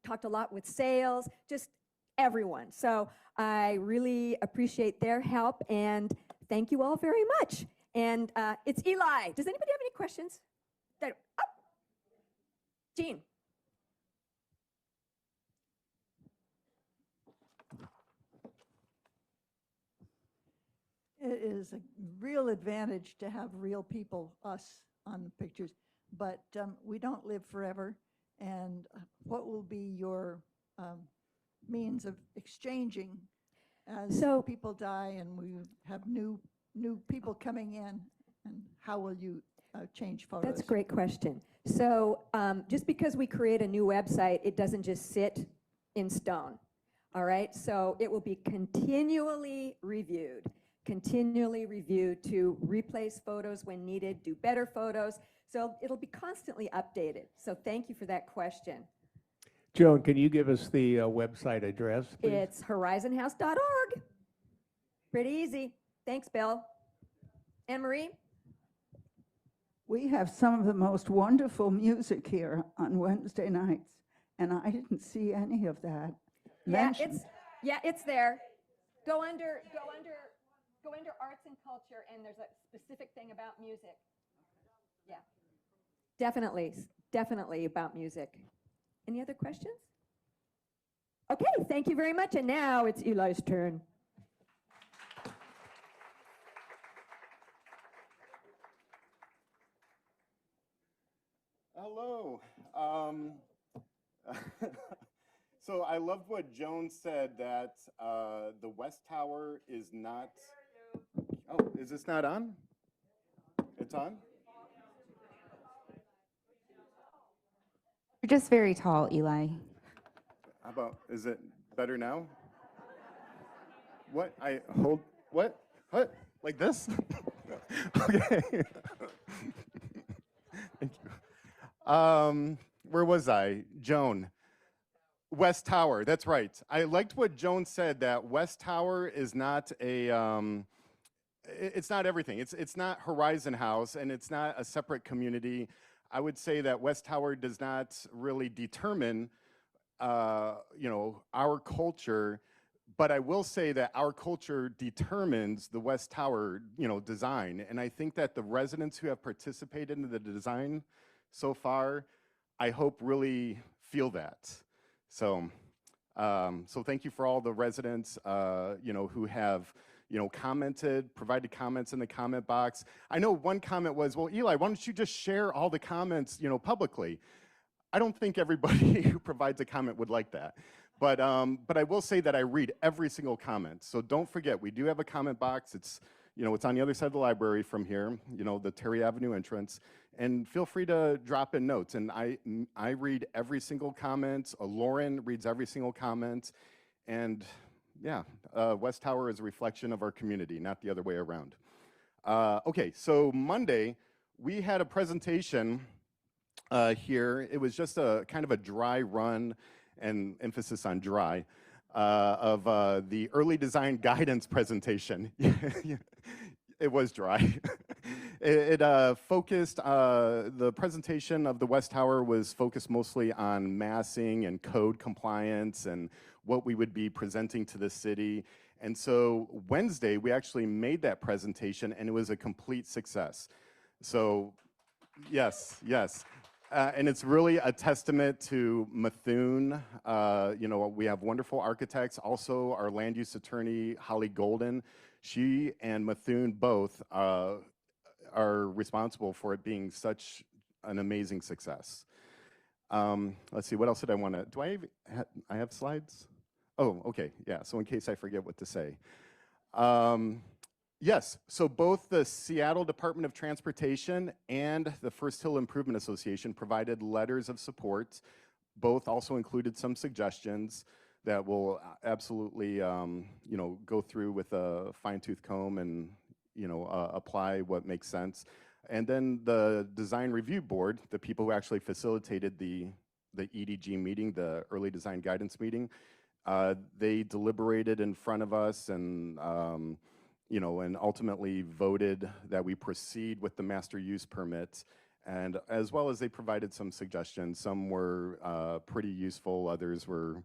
talked a lot with sales, just everyone. So I really appreciate their help, and thank you all very much. And it's Eli. Does anybody have any questions? Oh, Jean. It is a real advantage to have real people, us, on the pictures, but we don't live forever. And what will be your means of exchanging as people die and we have new people coming in, and how will you change photos? That's a great question. So just because we create a new website, it doesn't just sit in stone. All right, so it will be continually reviewed to replace photos when needed, do better photos. So it'll be constantly updated. So thank you for that question. Joan, can you give us the website address, please? It's horizonhouse.org. Pretty easy. Thanks, Bill. Anne Marie? We have some of the most wonderful music here on Wednesday nights, and I didn't see any of that mentioned. It's there. Go under arts and culture, and there's a specific thing about music. Yeah, definitely about music. Any other questions? Okay, thank you very much. And now it's Eli's turn. Hello. So I loved what Joan said, that the West Tower is not. Oh, is this not on? It's on? You're just very tall, Eli. How about, is it better now? What? What? Like this? Okay. Thank you. Where was I? Joan. West Tower, that's right. I liked what Joan said, that West Tower is not it's not everything. It's not Horizon House, and it's not a separate community. I would say that West Tower does not really determine, our culture, but I will say that our culture determines the West Tower, design. And I think that the residents who have participated in the design so far, I hope really feel that. So, so thank you for all the residents, who have, commented, provided comments in the comment box. I know one comment was, well, Eli, why don't you just share all the comments, publicly? I don't think everybody who provides a comment would like that. But I will say that I read every single comment. So don't forget, we do have a comment box. It's, it's on the other side of the library from here, the Terry Avenue entrance. And feel free to drop in notes. And I read every single comment. Lauren reads every single comment. And yeah, West Tower is a reflection of our community, not the other way around. Okay, so Monday, we had a presentation here. It was just a kind of a dry run, and emphasis on dry, of the early design guidance presentation. It was dry. It focused, the presentation of the West Tower was focused mostly on massing and code compliance and what we would be presenting to the city. And so Wednesday, we actually made that presentation, and it was a complete success. So yes. And it's really a testament to Methuen. We have wonderful architects. Also, our land use attorney, Holly Golden, she and Methuen both are responsible for it being such an amazing success. Let's see, what else did I want to, do I have slides? Oh, okay, yeah, so in case I forget what to say. Yes, so both the Seattle Department of Transportation and the First Hill Improvement Association provided letters of support. Both also included some suggestions that will absolutely, go through with a fine-tooth comb and, apply what makes sense. And then the Design Review Board, the people who actually facilitated the EDG meeting, the Early Design Guidance meeting, they deliberated in front of us and, and ultimately voted that we proceed with the master use permit. And as well as they provided some suggestions. Some were pretty useful, others were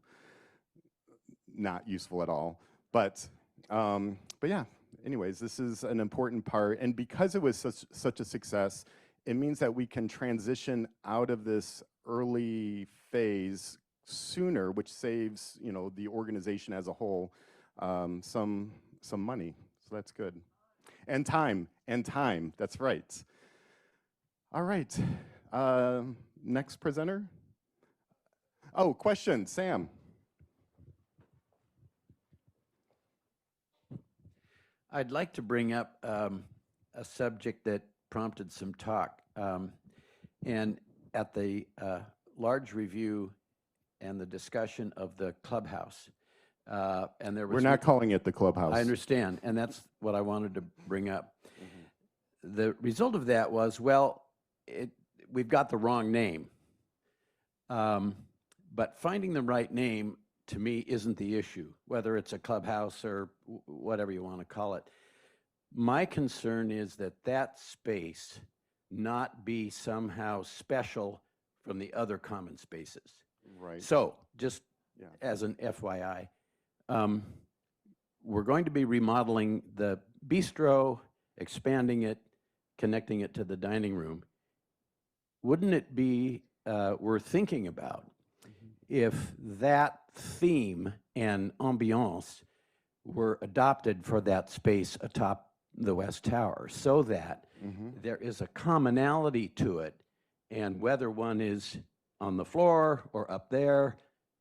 not useful at all. But yeah, anyways, this is an important part. And because it was such a success, it means that we can transition out of this early phase sooner, which saves, the organization as a whole some money. So that's good. And time, that's right. All right, next presenter. Oh, question, Sam. I'd like to bring up a subject that prompted some talk. And at the large review and the discussion of the clubhouse, and there was... We're not calling it the clubhouse. I understand, and that's what I wanted to bring up. The result of that was, well, we've got the wrong name. But finding the right name, to me, isn't the issue, whether it's a clubhouse or whatever you want to call it. My concern is that that space not be somehow special from the other common spaces. Right. So, just as an FYI, we're going to be remodeling the bistro, expanding it, connecting it to the dining room. Wouldn't it be worth thinking about if that theme and ambiance were adopted for that space atop the West Tower, so that there is a commonality to it, and whether one is on the floor or up there,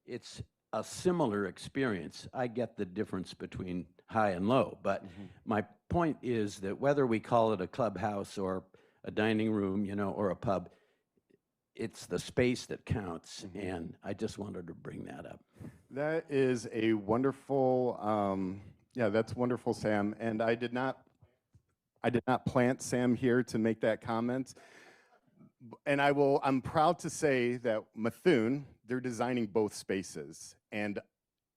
it's a similar experience. I get the difference between high and low, but my point is that whether we call it a clubhouse or a dining room, you know, or a pub, it's the space that counts, and I just wanted to bring that up. That is a wonderful, yeah, that's wonderful, Sam. And I did not plant Sam here to make that comment. And I'm proud to say that Methuen, they're designing both spaces. And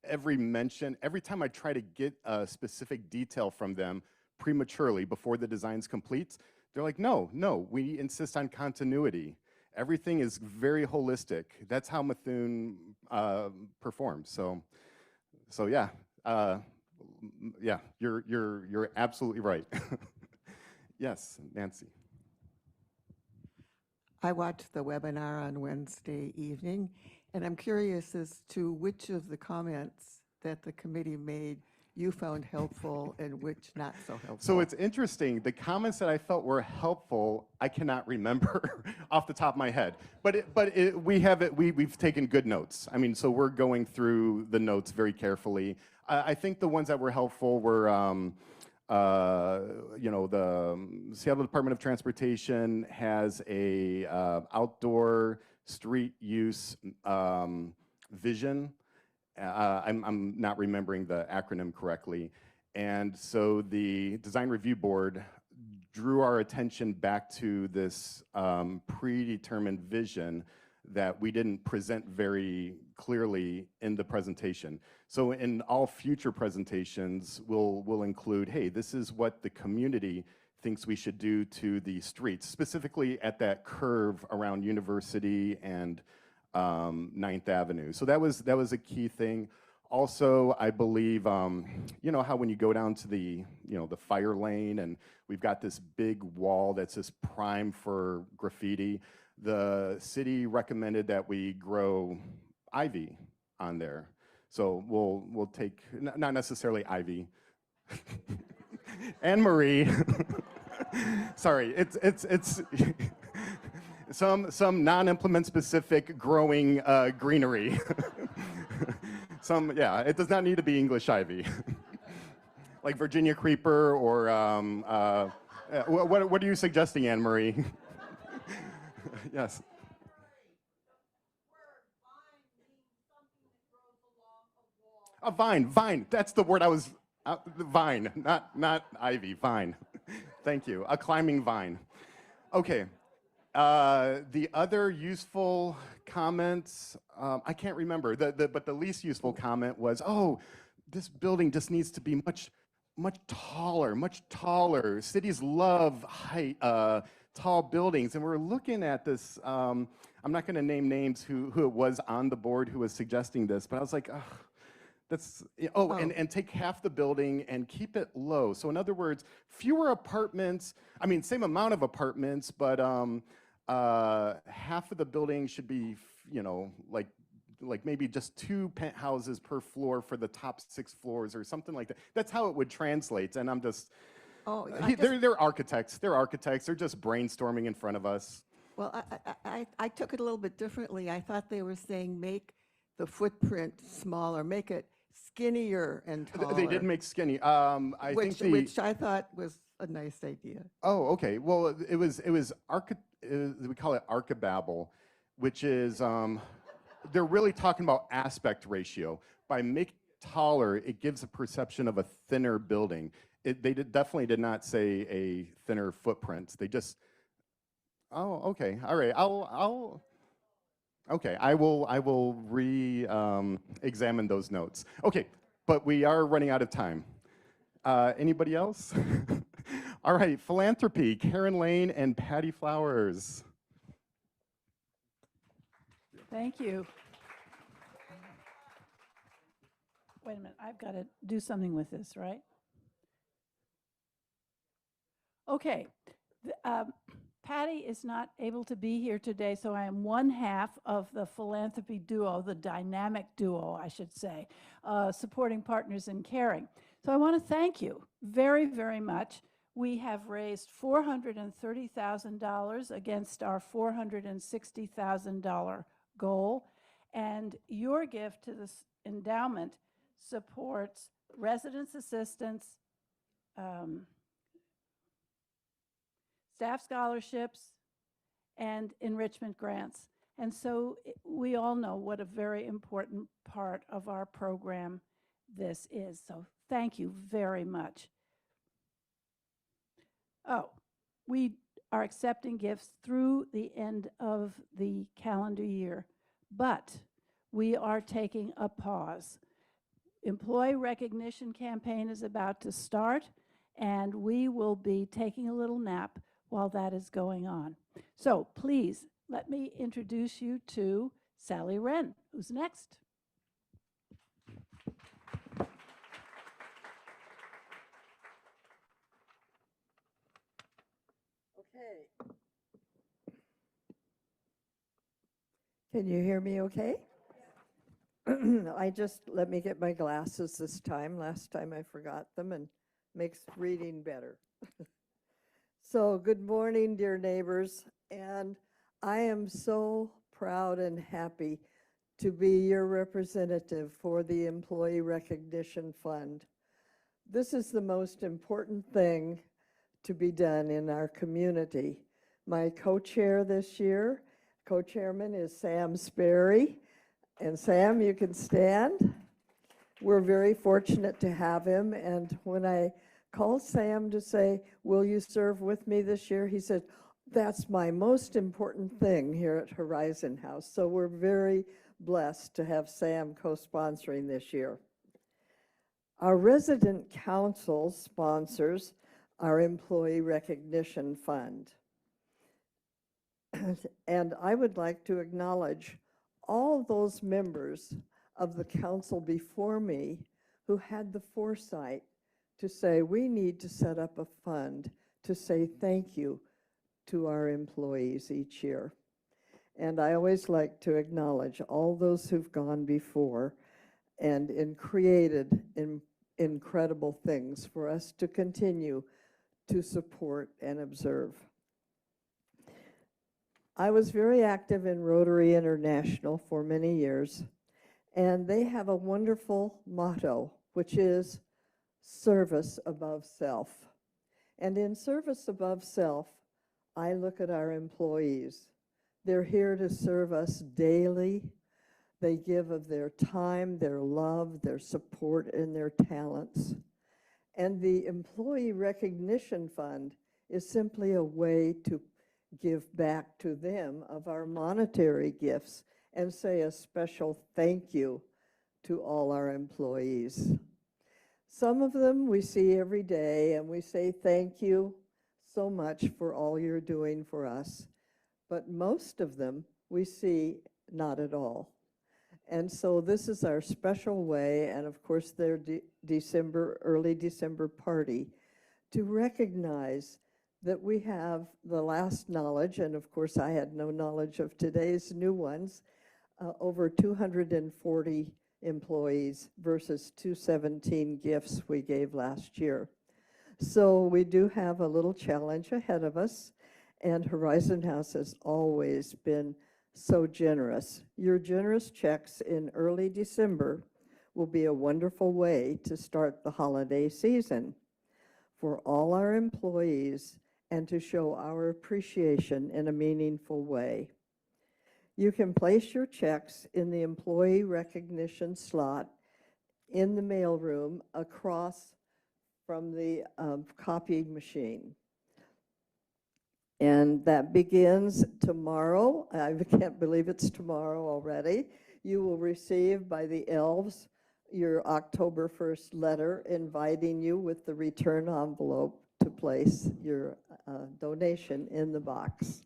every time I try to get a specific detail from them prematurely before the design's complete, they're like, no, we insist on continuity. Everything is very holistic. That's how Methuen performs. So yeah, yeah, you're absolutely right. Yes, Nancy. I watched the webinar on Wednesday evening, and I'm curious as to which of the comments that the committee made you found helpful and which not so helpful. So it's interesting. The comments that I felt were helpful, I cannot remember off the top of my head. But we've taken good notes. I mean, so we're going through the notes very carefully. I think the ones that were helpful were, you know, the Seattle Department of Transportation has a outdoor street use vision. I'm not remembering the acronym correctly. And so the Design Review Board drew our attention back to this predetermined vision that we didn't present very clearly in the presentation. So in all future presentations, we'll include, hey, this is what the community thinks we should do to the streets, specifically at that curve around University and 9th Avenue. So that was a key thing. Also, I believe, you know how when you go down to the fire lane and we've got this big wall that's just prime for graffiti, the city recommended that we grow ivy on there. So we'll take, not necessarily ivy, Anne Marie. Sorry, it's some non-implement specific growing greenery. Yeah, it does not need to be English ivy. Like Virginia creeper or, what are you suggesting, Anne Marie? Yes. A vine, that's the word I was, vine, not ivy, vine. Thank you, a climbing vine. Okay, the other useful comments, I can't remember, but the least useful comment was, oh, this building just needs to be much taller. Cities love height, tall buildings, and we're looking at this, I'm not gonna name names who it was on the board who was suggesting this, but I was like, ugh. And take half the building and keep it low. So in other words, fewer apartments, I mean, same amount of apartments, but half of the building should be, you know, like maybe just 2 penthouses per floor for the top 6 floors or something like that. That's how it would translate. And I'm just, they're architects. They're just brainstorming in front of us. Well, I took it a little bit differently. I thought they were saying make the footprint smaller, make it skinnier and taller. They did make skinny. Which I thought was a nice idea. Oh, okay. Well, it was we call it archibabble, which is they're really talking about aspect ratio. By making it taller, it gives a perception of a thinner building. Definitely did not say a thinner footprint. They just, oh, okay, all right. Okay, I will examine those notes. Okay, but we are running out of time. Anybody else? All right, philanthropy, Karen Lane and Patty Flowers. Thank you. Wait a minute, I've got to do something with this, right? Okay. Patty is not able to be here today, so I am one half of the philanthropy duo, the dynamic duo, I should say, supporting partners in caring. So I want to thank you very, very much. We have raised $430,000 against our $460,000 goal, and your gift to this endowment supports residence assistance, staff scholarships, and enrichment grants. And so we all know what a very important part of our program this is. So thank you very much. Oh, we are accepting gifts through the end of the calendar year, but we are taking a pause. Employee recognition campaign is about to start, and we will be taking a little nap while that is going on. So please, let me introduce you to Sally Wren, who's next. Okay. Can you hear me okay? Let me get my glasses this time. Last time I forgot them, and makes reading better. So good morning, dear neighbors, and I am so proud and happy to be your representative for the Employee Recognition Fund. This is the most important thing to be done in our community. My co-chair this year, co-chairman is Sam Sperry. And Sam, you can stand. We're very fortunate to have him. And when I called Sam to say, will you serve with me this year? He said, that's my most important thing here at Horizon House. So we're very blessed to have Sam co-sponsoring this year. Our resident council sponsors our Employee Recognition Fund. And I would like to acknowledge all those members of the council before me who had the foresight to say we need to set up a fund to say thank you to our employees each year. And I always like to acknowledge all those who've gone before and created incredible things for us to continue to support and observe. I was very active in Rotary International for many years, and they have a wonderful motto, which is service above self. And in service above self, I look at our employees. They're here to serve us daily. They give of their time, their love, their support, and their talents. And the Employee Recognition Fund is simply a way to give back to them of our monetary gifts and say a special thank you to all our employees. Some of them we see every day, and we say thank you so much for all you're doing for us. But most of them we see not at all. And so this is our special way, and of course their early December party, to recognize that we have the last knowledge, and of course I had no knowledge of today's new ones, over 240 employees versus 217 gifts we gave last year. So we do have a little challenge ahead of us, and Horizon House has always been so generous. Your generous checks in early December will be a wonderful way to start the holiday season. for all our employees and to show our appreciation in a meaningful way. You can place your checks in the employee recognition slot in the mailroom across from the copying machine. And that begins tomorrow. I can't believe it's tomorrow already. You will receive by the elves your October 1st letter inviting you with the return envelope to place your donation in the box.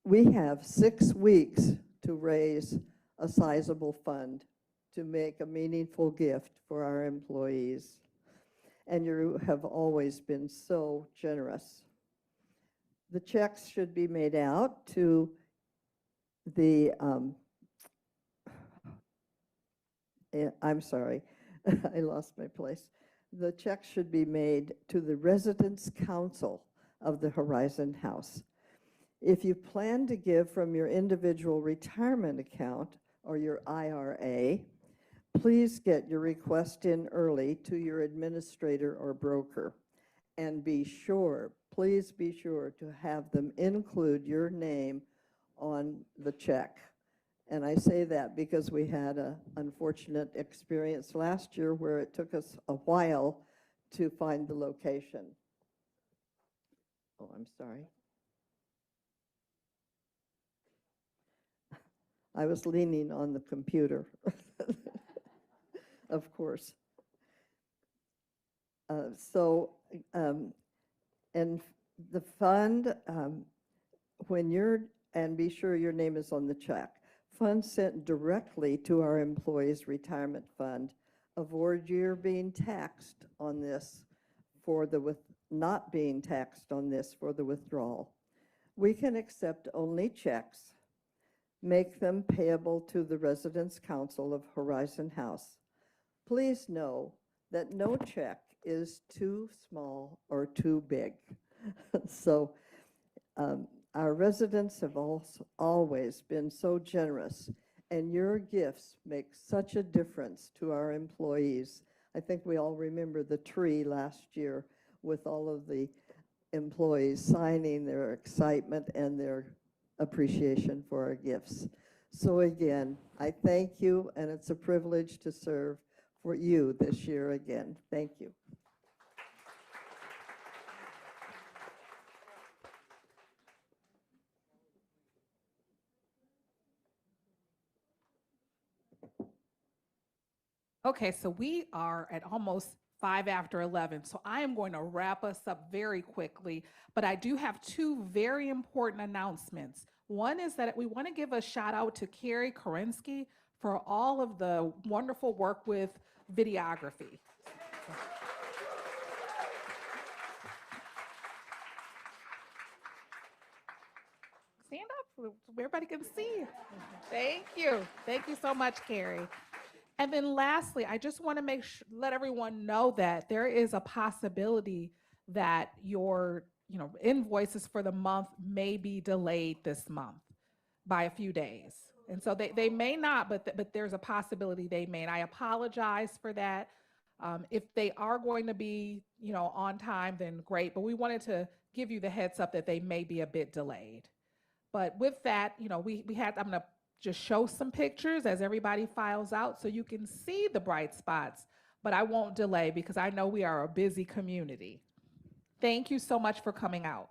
We have 6 weeks to raise a sizable fund to make a meaningful gift for our employees. And you have always been so generous. The checks should be made out to the, I'm sorry, I lost my place. The checks should be made to the Residents' Council of the Horizon House. If you plan to give from your individual retirement account or your IRA, please get your request in early to your administrator or broker. And be sure, please be sure to have them include your name on the check. And I say that because we had an unfortunate experience last year where it took us a while to find the location. Oh, I'm sorry. I was leaning on the computer, of course. And the fund, and be sure your name is on the check. Funds sent directly to our employees' retirement fund. Avoid your being taxed on this not being taxed on this for the withdrawal. We can accept only checks. Make them payable to the Residents' Council of Horizon House. Please know that no check is too small or too big. So our residents have always been so generous, and your gifts make such a difference to our employees. I think we all remember the tree last year with all of the employees signing their excitement and their appreciation for our gifts. So again, I thank you, and it's a privilege to serve for you this year again. Thank you. Okay, so we are at almost 5 after 11, so I am going to wrap us up very quickly, but I do have 2 very important announcements. One is that we want to give a shout out to Carrie Kerensky for all of the wonderful work with videography. Stand up so everybody can see. Thank you. Thank you so much, Carrie. And then lastly, I just want to let everyone know that there is a possibility that your invoices for the month may be delayed this month by a few days. And so they may not, but there's a possibility they may. And I apologize for that. If they are going to be on time, then great. But we wanted to give you the heads up that they may be a bit delayed. But with that, I'm going to just show some pictures as everybody files out so you can see the bright spots, but I won't delay because I know we are a busy community. Thank you so much for coming out.